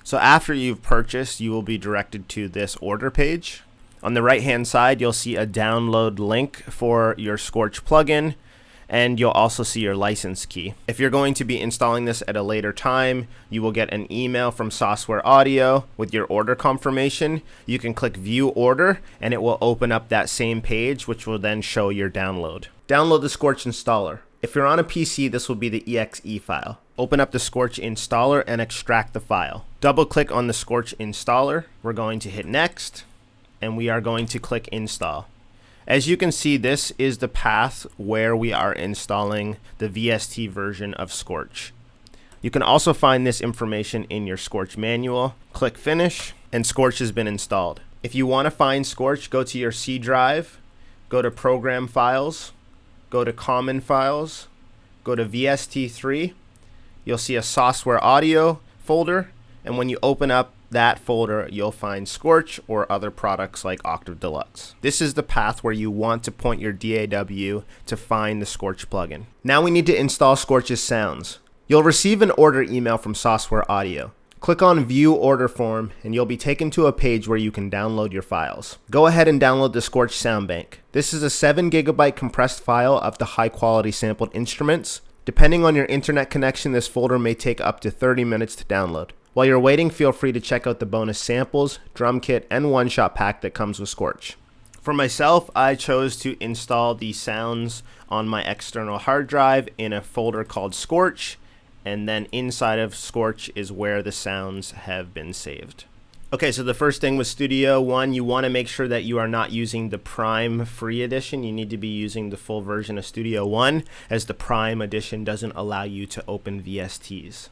So after you've purchased, you will be directed to this order page. On the right hand side, you'll see a download link for your Scorch plugin, and you'll also see your license key. If you're going to be installing this at a later time, you will get an email from Software Audio with your order confirmation. You can click View Order, and it will open up that same page, which will then show your download. Download the Scorch installer. If you're on a PC, this will be the exe file. Open up the Scorch installer and extract the file. Double click on the Scorch installer. We're going to hit Next, and we are going to click Install. As you can see, this is the path where we are installing the VST version of Scorch. You can also find this information in your Scorch manual. Click Finish, and Scorch has been installed. If you want to find Scorch, go to your C drive, go to Program Files, go to Common Files, go to VST3. You'll see a Software Audio folder, and when you open up that folder, you'll find Scorch or other products like Octave Deluxe. This is the path where you want to point your DAW to find the Scorch plugin. Now we need to install Scorch's sounds. You'll receive an order email from Software Audio. Click on View Order Form, and you'll be taken to a page where you can download your files. Go ahead and download the Scorch Sound Bank. This is a 7 GB compressed file of the high quality sampled instruments. Depending on your internet connection, this folder may take up to 30 minutes to download. While you're waiting, feel free to check out the bonus samples, drum kit, and one-shot pack that comes with Scorch. For myself, I chose to install the sounds on my external hard drive in a folder called Scorch, and then inside of Scorch is where the sounds have been saved. Okay, so the first thing with Studio One, you want to make sure that you are not using the Prime free edition. You need to be using the full version of Studio One, as the Prime edition doesn't allow you to open VSTs.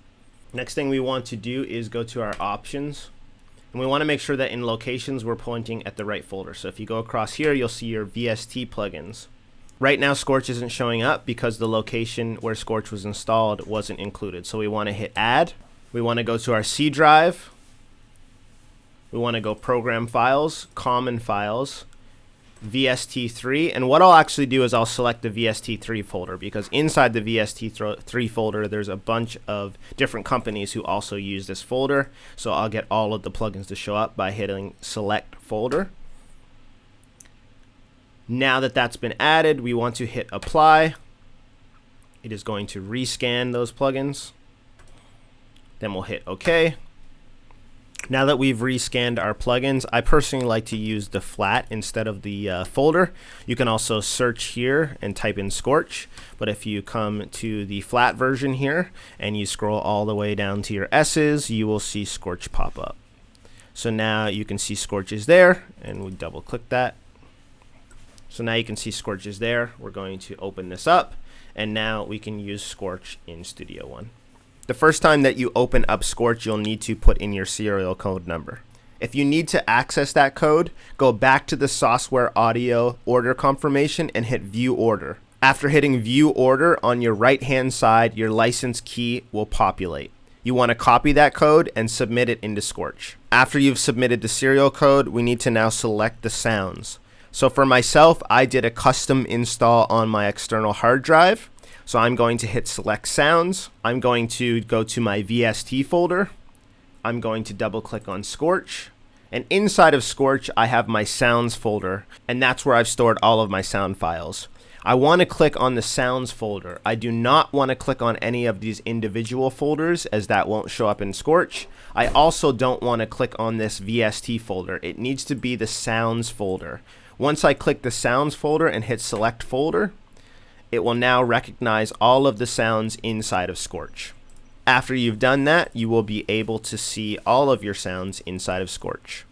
Next thing we want to do is go to our options, and we want to make sure that in locations we're pointing at the right folder. So if you go across here, you'll see your VST plugins. Right now Scorch isn't showing up because the location where Scorch was installed wasn't included. So we want to hit Add. We want to go to our C drive. We want to go Program Files, Common Files, VST3, and what I'll actually do is I'll select the VST3 folder, because inside the VST3 folder there's a bunch of different companies who also use this folder, so I'll get all of the plugins to show up by hitting Select Folder. Now that that's been added, we want to hit Apply. It is going to rescan those plugins. Then we'll hit OK. Now that we've rescanned our plugins, I personally like to use the flat instead of the folder. You can also search here and type in Scorch, but if you come to the flat version here and you scroll all the way down to your S's, you will see Scorch pop up. So now you can see Scorch is there, and we double click that. So now you can see Scorch is there. We're going to open this up, and now we can use Scorch in Studio One. The first time that you open up Scorch, you'll need to put in your serial code number. If you need to access that code, go back to the Software Audio order confirmation and hit View Order. After hitting View Order, on your right-hand side, your license key will populate. You want to copy that code and submit it into Scorch. After you've submitted the serial code, we need to now select the sounds. So for myself, I did a custom install on my external hard drive. So I'm going to hit Select Sounds. I'm going to go to my VST folder. I'm going to double click on Scorch. And inside of Scorch, I have my Sounds folder, and that's where I've stored all of my sound files. I want to click on the Sounds folder. I do not want to click on any of these individual folders, as that won't show up in Scorch. I also don't want to click on this VST folder. It needs to be the Sounds folder. Once I click the Sounds folder and hit Select Folder, it will now recognize all of the sounds inside of Scorch. After you've done that, you will be able to see all of your sounds inside of Scorch.